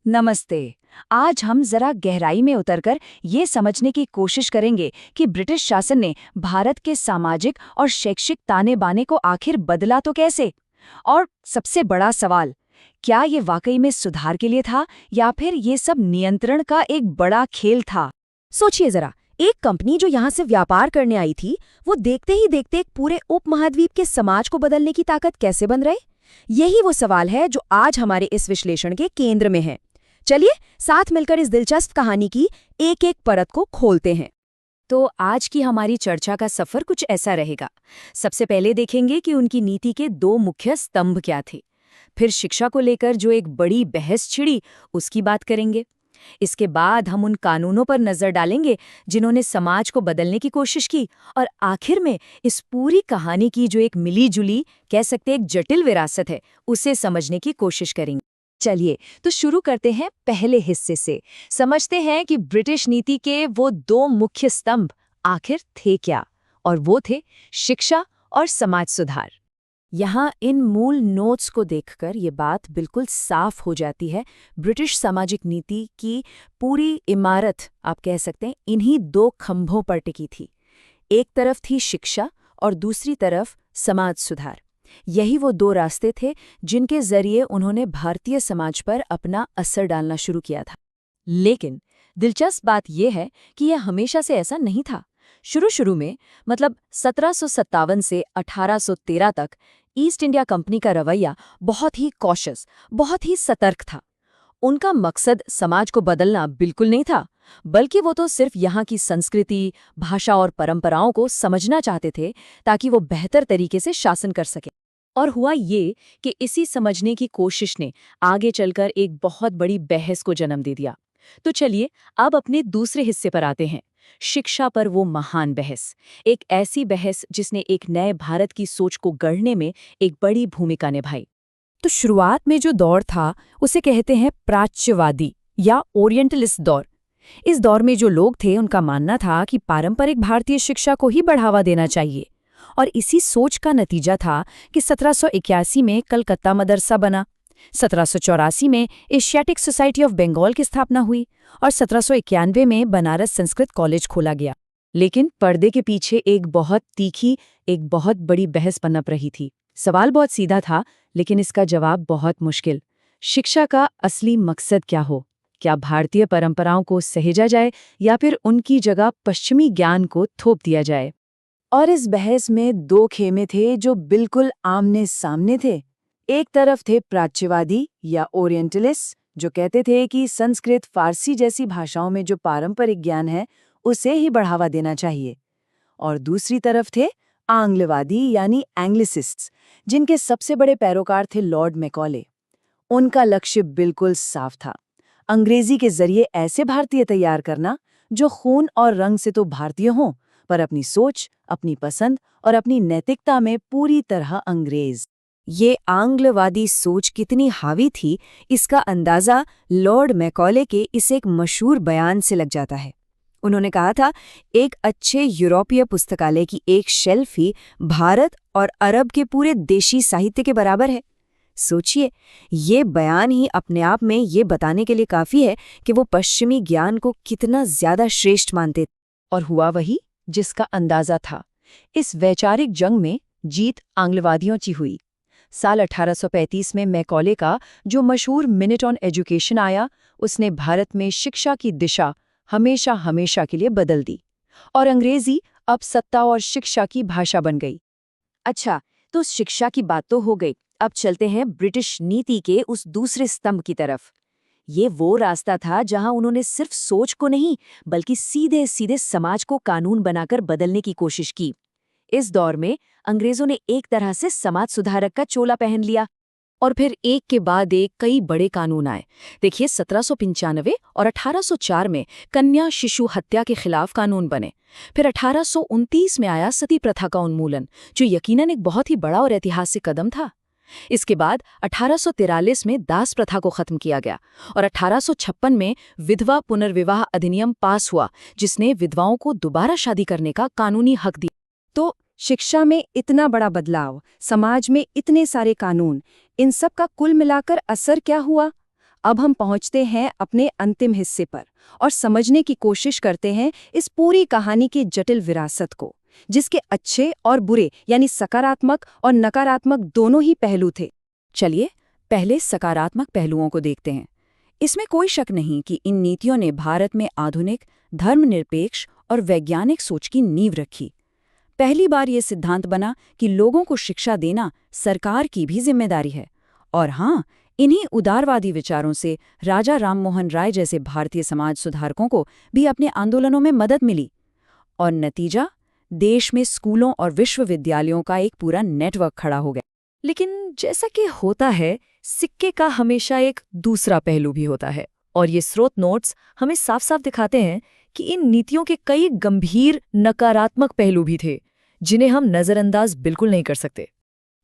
नमस्ते। आज हम जरा गहराई में उतरकर ये समझने की कोशिश करेंगे कि ब्रिटिश शासन ने भारत के सामाजिक और शैक्षिक ताने बाने को आखिर बदला तो कैसे। और सबसे बड़ा सवाल, क्या ये वाकई में सुधार के लिए था या फिर ये सब नियंत्रण का एक बड़ा खेल था। सोचिए जरा, एक कंपनी जो यहाँ से व्यापार करने आई थी, वो देखते ही देखते एक पूरे उपमहाद्वीप के समाज को बदलने की ताकत कैसे बन रही? यही वो सवाल है जो आज हमारे इस विश्लेषण के केंद्र में है। चलिए साथ मिलकर इस दिलचस्प कहानी की एक एक परत को खोलते हैं। तो आज की हमारी चर्चा का सफर कुछ ऐसा रहेगा। सबसे पहले देखेंगे कि उनकी नीति के दो मुख्य स्तंभ क्या थे। फिर शिक्षा को लेकर जो एक बड़ी बहस छिड़ी, उसकी बात करेंगे। इसके बाद हम उन कानूनों पर नजर डालेंगे जिन्होंने समाज को बदलने की कोशिश की। और आखिर में इस पूरी कहानी की जो एक मिली जुली, कह सकते एक जटिल विरासत है, उसे समझने की कोशिश करेंगे। चलिए तो शुरू करते हैं पहले हिस्से से। समझते हैं कि ब्रिटिश नीति के वो दो मुख्य स्तंभ आखिर थे क्या, और वो थे शिक्षा और समाज सुधार। यहाँ इन मूल नोट्स को देखकर ये बात बिल्कुल साफ हो जाती है। ब्रिटिश सामाजिक नीति की पूरी इमारत, आप कह सकते हैं, इन्हीं दो खंभों पर टिकी थी। एक तरफ थी शिक्षा और दूसरी तरफ समाज सुधार। यही वो दो रास्ते थे जिनके जरिए उन्होंने भारतीय समाज पर अपना असर डालना शुरू किया था। लेकिन दिलचस्प बात यह है कि यह हमेशा से ऐसा नहीं था। शुरू में, मतलब 1757 से 1813 तक, ईस्ट इंडिया कंपनी का रवैया बहुत ही कॉशियस, बहुत ही सतर्क था। उनका मकसद समाज को बदलना बिल्कुल नहीं था, बल्कि वो तो सिर्फ यहाँ की संस्कृति, भाषा और परंपराओं को समझना चाहते थे ताकि वो बेहतर तरीके से शासन कर सके। और हुआ ये कि इसी समझने की कोशिश ने आगे चलकर एक बहुत बड़ी बहस को जन्म दे दिया। तो चलिए अब अपने दूसरे हिस्से पर आते हैं, शिक्षा पर वो महान बहस। एक ऐसी बहस जिसने एक नए भारत की सोच को गढ़ने में एक बड़ी भूमिका निभाई। तो शुरुआत में जो दौर था उसे कहते हैं प्राच्यवादी या ओरिएंटलिस्ट दौर। इस दौर में जो लोग थे उनका मानना था कि पारंपरिक भारतीय शिक्षा को ही बढ़ावा देना चाहिए। और इसी सोच का नतीजा था कि 1781 में कलकत्ता मदरसा बना, 1784 में एशियाटिक सोसाइटी ऑफ बंगाल की स्थापना हुई और 1791 में बनारस संस्कृत कॉलेज खोला गया। लेकिन पर्दे के पीछे एक बहुत तीखी, एक बहुत बड़ी बहस पनप रही थी। सवाल बहुत सीधा था, लेकिन इसका जवाब बहुत मुश्किल। शिक्षा का असली मकसद क्या हो? क्या भारतीय परंपराओं को सहेजा जाए या फिर उनकी जगह पश्चिमी ज्ञान को थोप दिया जाए? और इस बहस में दो खेमे थे जो बिल्कुल आमने सामने थे। एक तरफ थे प्राच्यवादी या ओरिएंटलिस्ट, जो कहते थे कि संस्कृत, फारसी जैसी भाषाओं में जो पारंपरिक ज्ञान है उसे ही बढ़ावा देना चाहिए। और दूसरी तरफ थे आंग्लवादी यानी एंग्लिसिस्ट्स, जिनके सबसे बड़े पैरोकार थे लॉर्ड मैकॉले। उनका लक्ष्य बिल्कुल साफ था, अंग्रेजी के जरिए ऐसे भारतीय तैयार करना जो खून और रंग से तो भारतीय हों, पर अपनी सोच, अपनी पसंद और अपनी नैतिकता में पूरी तरह अंग्रेज। ये आंग्लवादी सोच कितनी हावी थी, इसका अंदाजा लॉर्ड मैकॉले के इस एक मशहूर बयान से लग जाता है। उन्होंने कहा था, एक अच्छे यूरोपीय पुस्तकालय की एक शेल्फ ही भारत और अरब के पूरे देशी साहित्य के बराबर है। सोचिए, ये बयान ही अपने आप में ये बताने के लिए काफी है कि वो पश्चिमी ज्ञान को कितना ज्यादा श्रेष्ठ मानते थे। और हुआ वही जिसका अंदाजा था। इस वैचारिक जंग में जीत आंग्लवादियों की हुई। साल 1835 में मैकॉले का जो मशहूर मिनट ऑन एजुकेशन आया, उसने भारत में शिक्षा की दिशा हमेशा हमेशा के लिए बदल दी, और अंग्रेजी अब सत्ता और शिक्षा की भाषा बन गई। अच्छा, तो शिक्षा की बात तो हो गई। अब चलते हैं ब्रिटिश नीति के उस दूसरे स्तंभ की तरफ। ये वो रास्ता था जहां उन्होंने सिर्फ सोच को नहीं, बल्कि सीधे सीधे समाज को कानून बनाकर बदलने की कोशिश की। इस दौर में अंग्रेजों ने एक तरह से समाज सुधारक का चोला पहन लिया, और फिर एक के बाद एक कई बड़े कानून आए। देखिए, 1795 और 1804 में कन्या शिशु हत्या के खिलाफ कानून बने। फिर 1829 में आया सती प्रथा का उन्मूलन, जो यकीनन एक बहुत ही बड़ा और ऐतिहासिक कदम था। इसके बाद 1843 में दास प्रथा को खत्म किया गया, और 1856 में विधवा पुनर्विवाह अधिनियम पास हुआ, जिसने विधवाओं को दोबारा शादी करने का कानूनी हक दिया। तो शिक्षा में इतना बड़ा बदलाव, समाज में इतने सारे कानून, इन सब का कुल मिलाकर असर क्या हुआ? अब हम पहुंचते हैं अपने अंतिम हिस्से पर और समझने की कोशिश करते हैं इस पूरी कहानी की जटिल विरासत को, जिसके अच्छे और बुरे यानी सकारात्मक और नकारात्मक दोनों ही पहलू थे। चलिए पहले सकारात्मक पहलुओं को देखते हैं। इसमें कोई शक नहीं कि इन नीतियों ने भारत में आधुनिक, धर्मनिरपेक्ष और वैज्ञानिक सोच की नींव रखी। पहली बार ये सिद्धांत बना कि लोगों को शिक्षा देना सरकार की भी जिम्मेदारी है। और हाँ, इन्हीं उदारवादी विचारों से राजा राममोहन राय जैसे भारतीय समाज सुधारकों को भी अपने आंदोलनों में मदद मिली। और नतीजा, देश में स्कूलों और विश्वविद्यालयों का एक पूरा नेटवर्क खड़ा हो गया। लेकिन जैसा कि होता है, सिक्के का हमेशा एक दूसरा पहलू भी होता है, और ये स्रोत नोट्स हमें साफ साफ दिखाते हैं कि इन नीतियों के कई गंभीर नकारात्मक पहलू भी थे, जिन्हें हम नज़रअंदाज बिल्कुल नहीं कर सकते।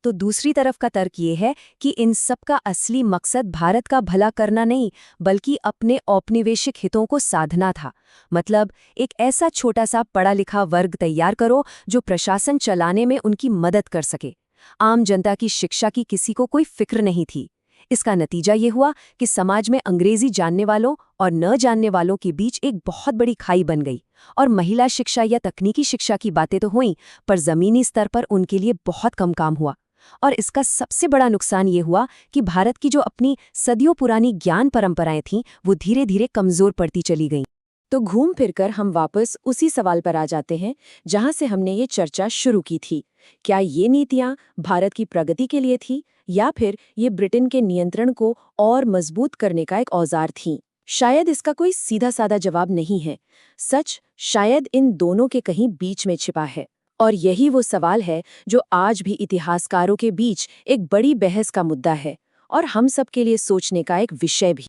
तो दूसरी तरफ का तर्क ये है कि इन सब का असली मकसद भारत का भला करना नहीं, बल्कि अपने औपनिवेशिक हितों को साधना था। मतलब एक ऐसा छोटा सा पढ़ा लिखा वर्ग तैयार करो जो प्रशासन चलाने में उनकी मदद कर सके। आम जनता की शिक्षा की किसी को कोई फिक्र नहीं थी। इसका नतीजा ये हुआ कि समाज में अंग्रेजी जानने वालों और न जानने वालों के बीच एक बहुत बड़ी खाई बन गई, और महिला शिक्षा या तकनीकी शिक्षा की बातें तो हुईं, पर जमीनी स्तर पर उनके लिए बहुत कम काम हुआ। और इसका सबसे बड़ा नुकसान ये हुआ कि भारत की जो अपनी सदियों पुरानी ज्ञान परंपराएं थीं, वो धीरे धीरे कमजोर पड़ती चली गईं। तो घूम फिरकर हम वापस उसी सवाल पर आ जाते हैं जहां से हमने ये चर्चा शुरू की थी। क्या ये नीतियां भारत की प्रगति के लिए थी, या फिर ये ब्रिटेन के नियंत्रण को और मजबूत करने का एक औजार थीं? शायद इसका कोई सीधा साधा जवाब नहीं है। सच शायद इन दोनों के कहीं बीच में छिपा है। और यही वो सवाल है जो आज भी इतिहासकारों के बीच एक बड़ी बहस का मुद्दा है, और हम सब के लिए सोचने का एक विषय भी।